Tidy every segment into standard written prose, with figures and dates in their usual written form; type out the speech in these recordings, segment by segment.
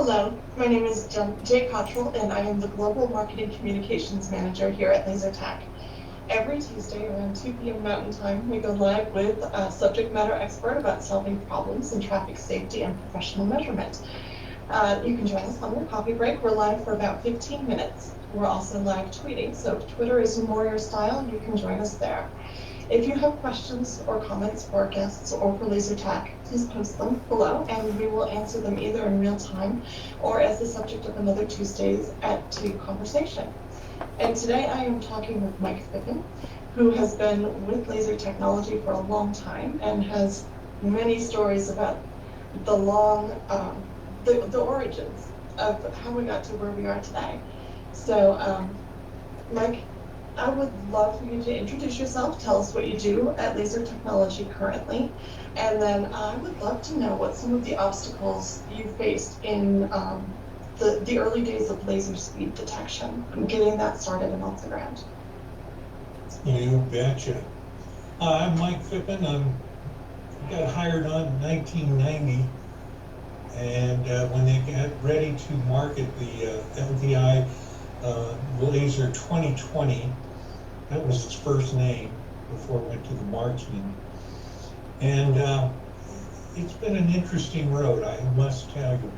Hello, my name is Jaye Cottrill, and I am the Global Marketing Communications Manager here at LaserTech. Every Tuesday around 2 p.m. Mountain Time, we go live with a subject matter expert about solving problems in traffic safety and professional measurement. You can join us on your coffee break. We're live for about 15 minutes. We're also live tweeting, so if Twitter is more your style, you can join us there. If you have questions or comments for our guests or for LaserTech, please post them below and we will answer them either in real time or as the subject of another Tuesday's at 2 conversation. And today I am talking with Mike Phippen, who has been with laser technology for a long time and has many stories about the the origins of how we got to where we are today. So, Mike, I would love for you to introduce yourself, tell us what you do at Laser Technology currently, and then I would love to know what some of the obstacles you faced in the early days of laser speed detection and getting that started and off the ground. You betcha. I'm Mike Phippen. I got hired on in 1990, and when they got ready to market the LTI Laser 2020, that was its first name before it went to the Marksman. And it's been an interesting road, I must tell you.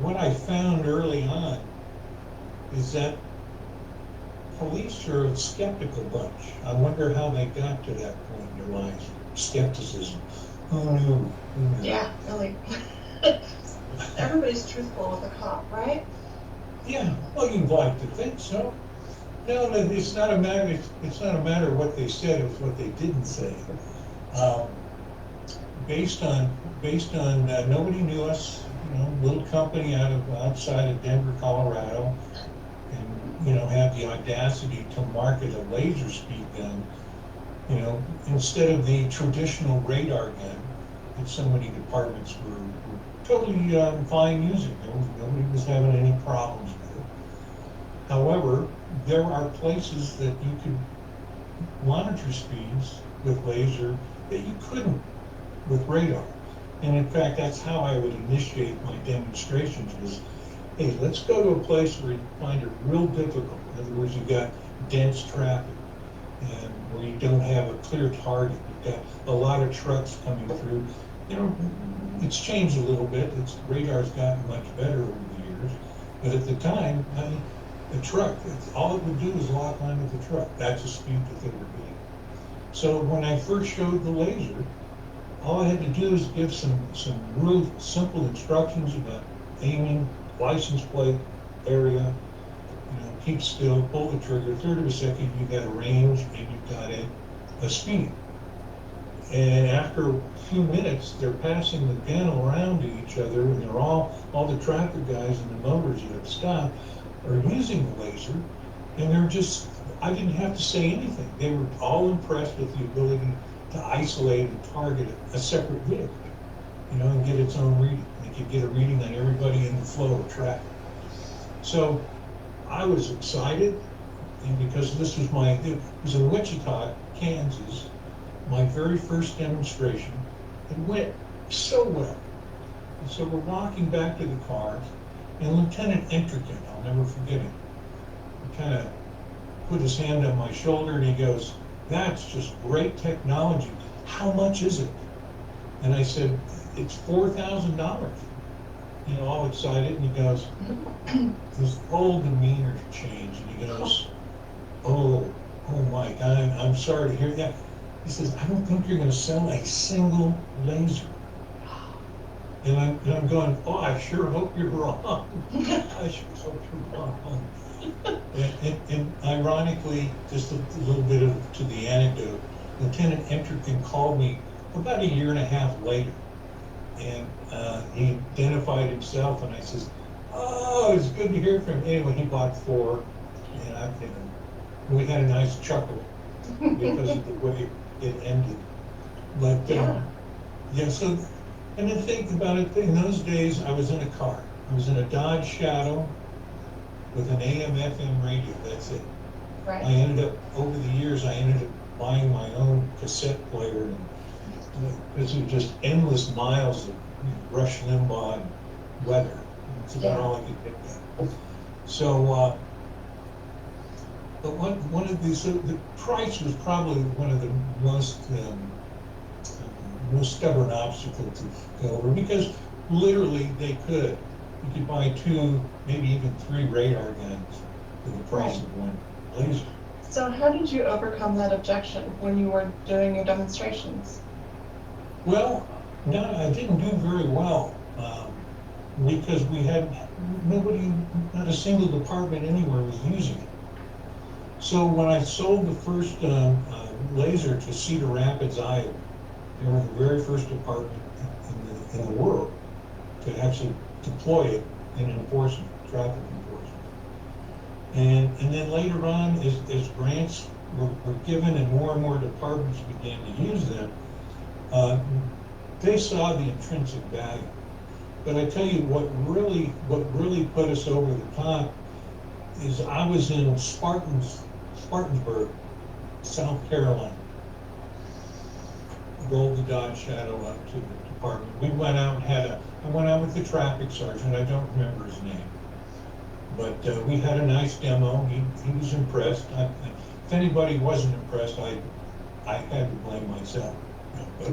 What I found early on is that police are a skeptical bunch. I wonder how they got to that point in their lives. Skepticism. Who knew? Yeah, really. Everybody's truthful with a cop, right? Yeah, well, you'd like to think so. No, it's not a matter. It's not a matter of what they said; it's what they didn't say. Based on nobody knew us. Little company outside of Denver, Colorado, and had the audacity to market a laser speed gun. Instead of the traditional radar gun that so many departments were totally fine using. Nobody was having any problems with it. However, there are places that you could monitor speeds with laser that you couldn't with radar. And in fact, that's how I would initiate my demonstrations was, hey, let's go to a place where you find it real difficult. In other words, you've got dense traffic and where you don't have a clear target. You've got a lot of trucks coming through. It's changed a little bit. Radar's gotten much better over the years. But at the time, the truck, all it would do is lock onto the truck. That's the speed that they were getting. So when I first showed the laser, all I had to do is give some real simple instructions about aiming, license plate, area, keep still, pull the trigger, third of a second, you've got a range and you've got a speed. And after a few minutes, they're passing the gun around to each other, and they're all the traffic guys and the motors that have stopped are using the laser, and I didn't have to say anything. They were all impressed with the ability to isolate and target a separate vehicle, and get its own reading. They could get a reading on everybody in the flow of traffic. So I was excited, and because it was in Wichita, Kansas, my very first demonstration. It went so well. And so we're walking back to the car, and Lieutenant Entrican, I'll never forget him, he kind of put his hand on my shoulder and he goes, "That's just great technology. How much is it?" And I said, "It's $4,000. All excited, and he goes, his whole demeanor changed, and he goes, oh Mike, I'm sorry to hear that." He says, "I don't think you're going to sell a single laser." And I'm going, "Oh, I sure hope you're wrong." I sure hope you're wrong. And ironically, just a little bit to the anecdote, Lieutenant Entrican called me about a year and a half later, and he identified himself, and I says, "Oh, it's good to hear from you." Anyway, he bought 4, and we had a nice chuckle because of the way it ended. But so, and then think about it, in those days I was in a car. I was in a Dodge Shadow with an AM/FM radio, that's it. Right. I ended up, over the years, buying my own cassette player, and because it was just endless miles of Rush Limbaugh and weather. That's about all I could get at. So, but one of these, so the price was probably one of the most stubborn obstacle to go over, because literally they could. You could buy 2, maybe even 3 radar guns for the price of one laser. So how did you overcome that objection when you were doing your demonstrations? Well, no, I didn't do very well, because we had nobody, not a single department anywhere was using it. So when I sold the first laser to Cedar Rapids, Iowa, they were the very first department in the world to actually deploy it in enforcement, traffic enforcement. And then later on, as grants were given and more departments began to use them, they saw the intrinsic value. But I tell you what really put us over the top is I was in Spartansburg, South Carolina. Rolled the Dodge Shadow up to the department. We went out and I went out with the traffic sergeant. I don't remember his name, but we had a nice demo. He was impressed. If anybody wasn't impressed, I had to blame myself. But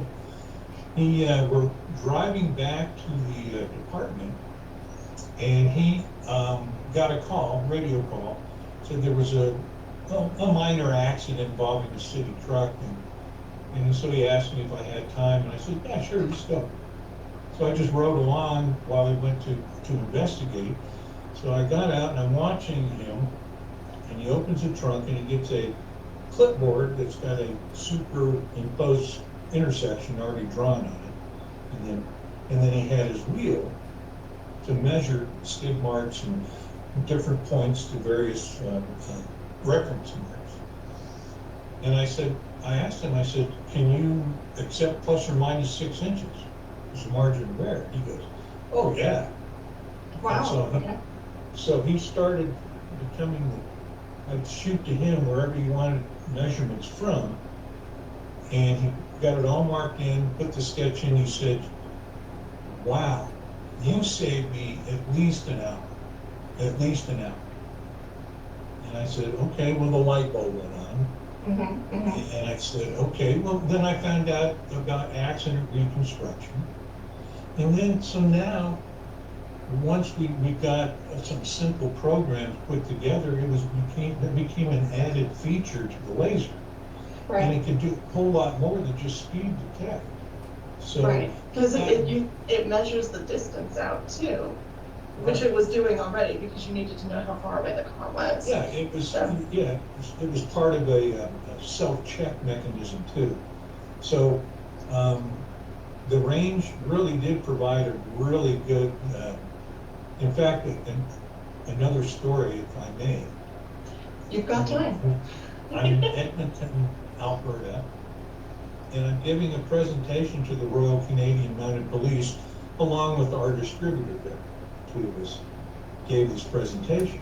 we're driving back to the department, and he got a call, radio call, said there was a minor accident involving a city truck, and so he asked me if I had time, and I said, yeah, sure, let's go. So I just rode along while he went to investigate. So I got out and I'm watching him, and he opens the trunk and he gets a clipboard that's got a superimposed intersection already drawn on it, and then he had his wheel to measure skid marks and different points to various reference marks. And I asked him, I said, can you accept plus or minus 6 inches as a margin of error? He goes, oh yeah. Wow. So he started becoming, I'd shoot to him wherever he wanted measurements from, and he got it all marked in, put the sketch in. He said, wow, you saved me at least an hour. And I said, okay, well, the light bulb went on. And I said, okay, well, then I found out about accident reconstruction. And then, so now, once we got some simple programs put together, it became an added feature to the laser. Right. And it could do a whole lot more than just speed detect. So, right, because it measures the distance out too, which it was doing already because you needed to know how far away the car was. Yeah, it was part of a self-check mechanism too. So the range really did provide a really good. In fact, another story, if I may. You've got time. I'm in Edmonton, Alberta, and I'm giving a presentation to the Royal Canadian Mounted Police, along with our distributor there. 2 of us gave this presentation.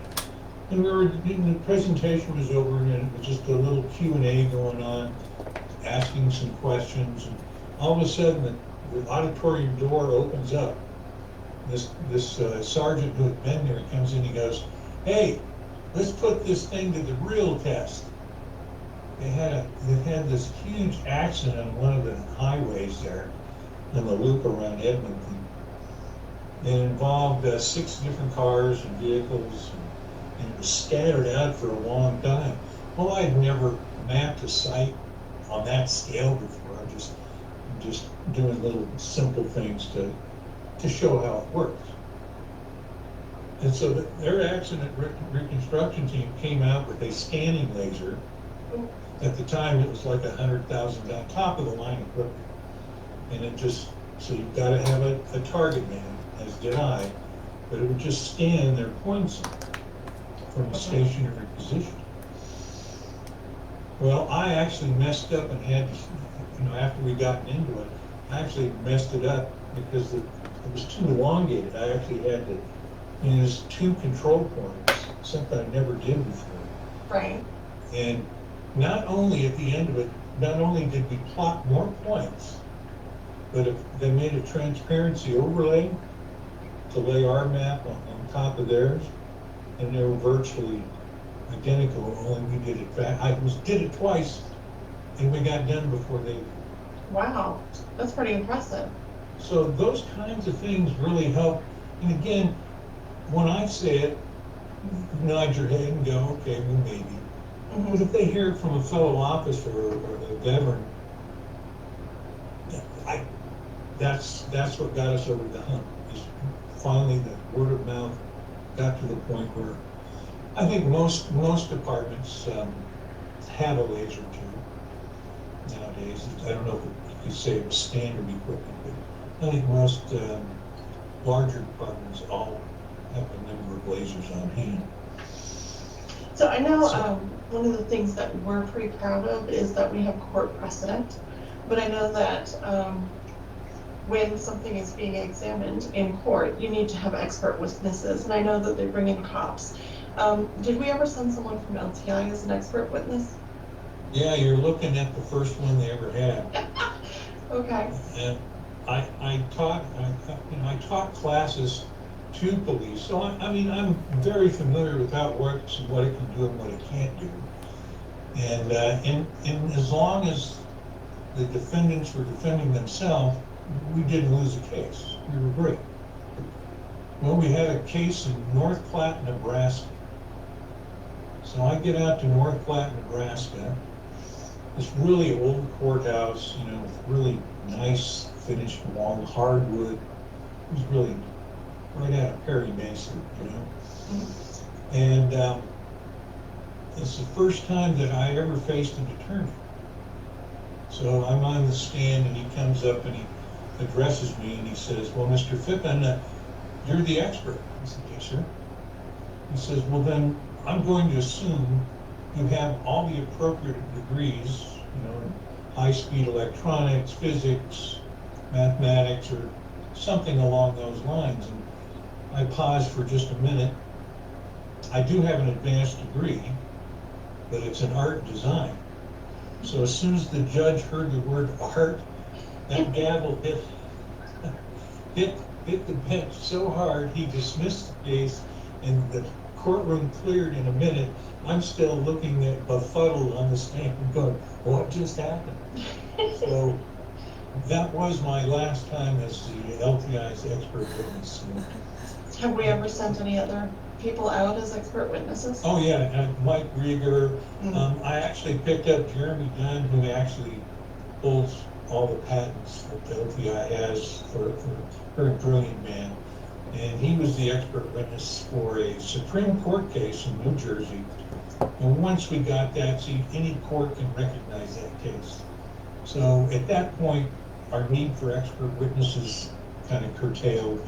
And the presentation was over, and it was just a little Q&A going on, asking some questions, and all of a sudden the auditorium door opens up. This sergeant who had been there comes in, he goes, hey, let's put this thing to the real test. They had this huge accident on one of the highways there in the loop around Edmonton. It involved 6 different cars and vehicles, and it was scattered out for a long time. Well, I'd never mapped a site on that scale before. I'm just doing little simple things to show how it works. And so their accident reconstruction team came out with a scanning laser. At the time, it was like $100,000 top of the line equipment. And it just, so you've got to have a target man, as did I, but it would just scan their points from a stationary position. Well, I actually messed up and had, after we got into it, I actually messed it up because it was too elongated. I actually had to use 2 control points, something I never did before. Right. And not only at the end of it, not only did we plot more points, but if they made a transparency overlay to lay our map on top of theirs, and they were virtually identical, only we did it fast. Did it twice, and we got done before they. Wow, that's pretty impressive. So those kinds of things really help. And again, when I say it, nod your head and go, okay, well, maybe. Mm-hmm. But if they hear it from a fellow officer or a veteran, that's what got us over the hump. Is finally the word of mouth got to the point where I think most departments have a laser too nowadays. I don't know if you say it was standard equipment, but I think most larger departments all have a number of lasers on hand. So I know one of the things that we're pretty proud of is that we have court precedent, but I know that when something is being examined in court, you need to have expert witnesses, and I know that they bring in cops. Did we ever send someone from LTI as an expert witness? Yeah, you're looking at the first one they ever had. Okay. And I taught classes to police, so I mean I'm very familiar with how it works and what it can do and what it can't do. And as long as the defendants were defending themselves, we didn't lose a case. We were great. Well, we had a case in North Platte, Nebraska. So I get out to North Platte, Nebraska, this really old courthouse, with really nice finished wall, hardwood. It was really right out of Perry Mesa, And it's the first time that I ever faced an attorney. So I'm on the stand and he comes up and he addresses me and he says, well, Mr. Phippen, you're the expert. I said, yes, sir. He says, well, then I'm going to assume you have all the appropriate degrees, high-speed electronics, physics, mathematics, or something along those lines. And I paused for just a minute. I do have an advanced degree, but it's in art design. So as soon as the judge heard the word art, that gavel hit the bench so hard he dismissed the case, and the courtroom cleared in a minute. I'm still looking at befuddled on the stand and going, what just happened? So that was my last time as the LTI's expert witness. Have we ever sent any other people out as expert witnesses? Oh yeah, Mike Rieger. I actually picked up Jeremy Dunn, who actually holds all the patents that the LTI has for her brilliant man. And he was the expert witness for a Supreme Court case in New Jersey. And once we got that, see, any court can recognize that case. So at that point, our need for expert witnesses kind of curtailed.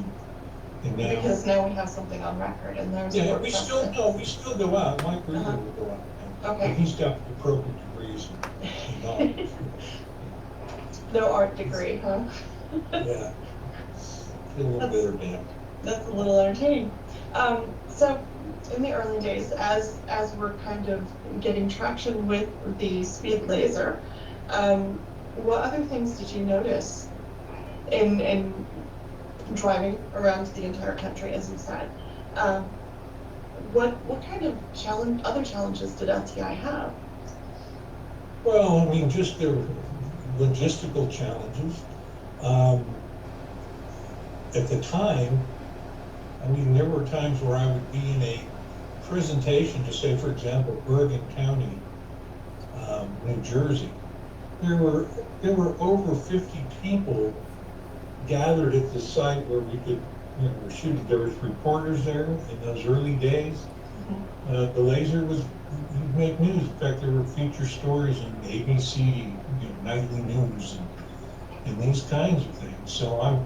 And now, because now we have something on record, and there's we still go out. Mike Rieger will go out. Okay. But he's got the appropriate degrees and knowledge. No art degree, huh? Yeah. A little bit of that. That's a little entertaining. So in the early days, as we're kind of getting traction with the speed laser, what other things did you notice in driving around the entire country, as you said? What kind of other challenges did LTI have? Well, I mean, just the logistical challenges. At the time, I mean, there were times where I would be in a presentation to, say, for example, Bergen County, New Jersey. There were over 50 people gathered at the site where we could, we're shooting. There was reporters there in those early days. The laser was, you'd make news. In fact, there were feature stories in ABC, nightly news, and these kinds of things. So I'm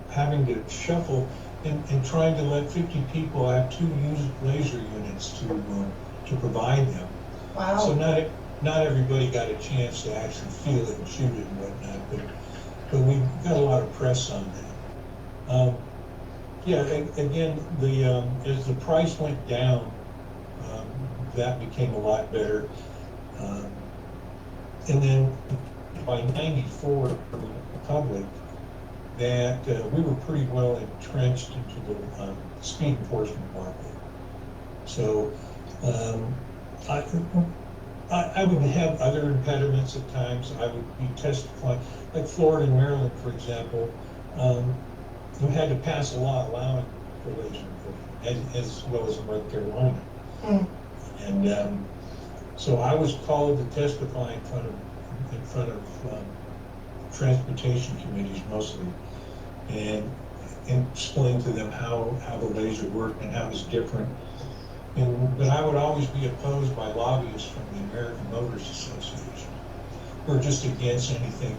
having to shuffle and trying to let 50 people have 2 used laser units to provide them. Wow. So not everybody got a chance to actually feel it and shoot it and whatnot, but we got a lot of press on that. Again, as the price went down, that became a lot better. And then by '94, the public, that we were pretty well entrenched into the speed enforcement market. So I would have other impediments at times. I would be testifying, like Florida and Maryland, for example. We had to pass a law allowing for laser enforcement, as well as in North Carolina. Mm. And so I was called to testify in front of transportation committees mostly, and explain to them how the laser worked and how it's different. But I would always be opposed by lobbyists from the American Motors Association, who are just against anything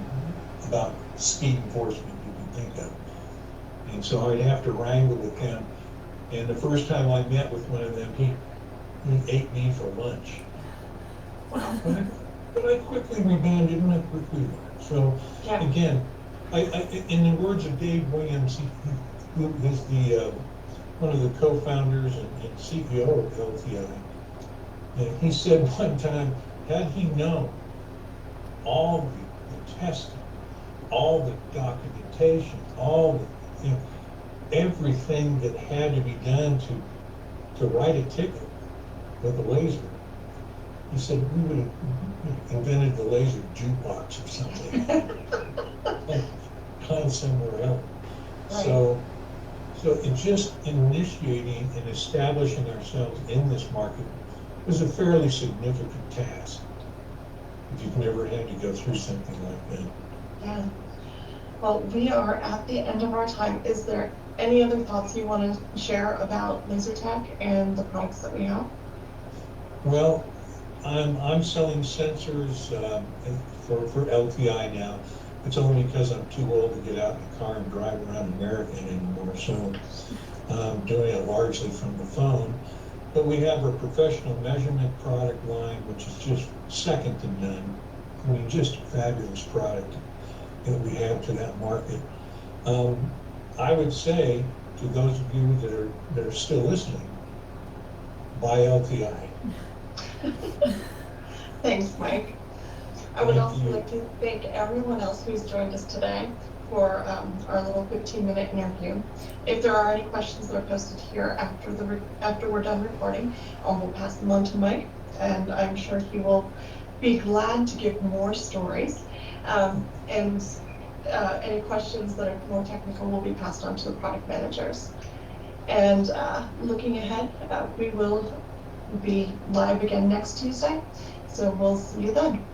about speed enforcement you can think of. And so I'd have to wrangle with them. And the first time I met with one of them, he ate me for lunch. Wow. But I quickly rebounded and I quickly learned. So Yeah. again, in the words of Dave Williams, who is one of the co-founders and CEO of LTI, and he said one time, had he known all the testing, all the documentation, all the, everything that had to be done to write a ticket with a laser, he said we would have invented the laser jukebox or something, like gone somewhere else. Right. So it just initiating and establishing ourselves in this market was a fairly significant task. If you've never had to go through something like that. Yeah. Well, we are at the end of our time. Is there any other thoughts you want to share about LaserTech and the products that we have? Well, I'm selling sensors for LTI now. It's only because I'm too old to get out in the car and drive around America anymore, so I'm doing it largely from the phone. But we have a professional measurement product line, which is just second to none. I mean, just a fabulous product that we have to that market. I would say to those of you that are still listening, buy LTI. Thanks, Mike. I would also like to thank everyone else who's joined us today for our little 15-minute interview. If there are any questions that are posted here after we're done recording, we'll pass them on to Mike, and I'm sure he will be glad to give more stories. And any questions that are more technical will be passed on to the product managers. And looking ahead, we will be live again next Tuesday, so we'll see you then.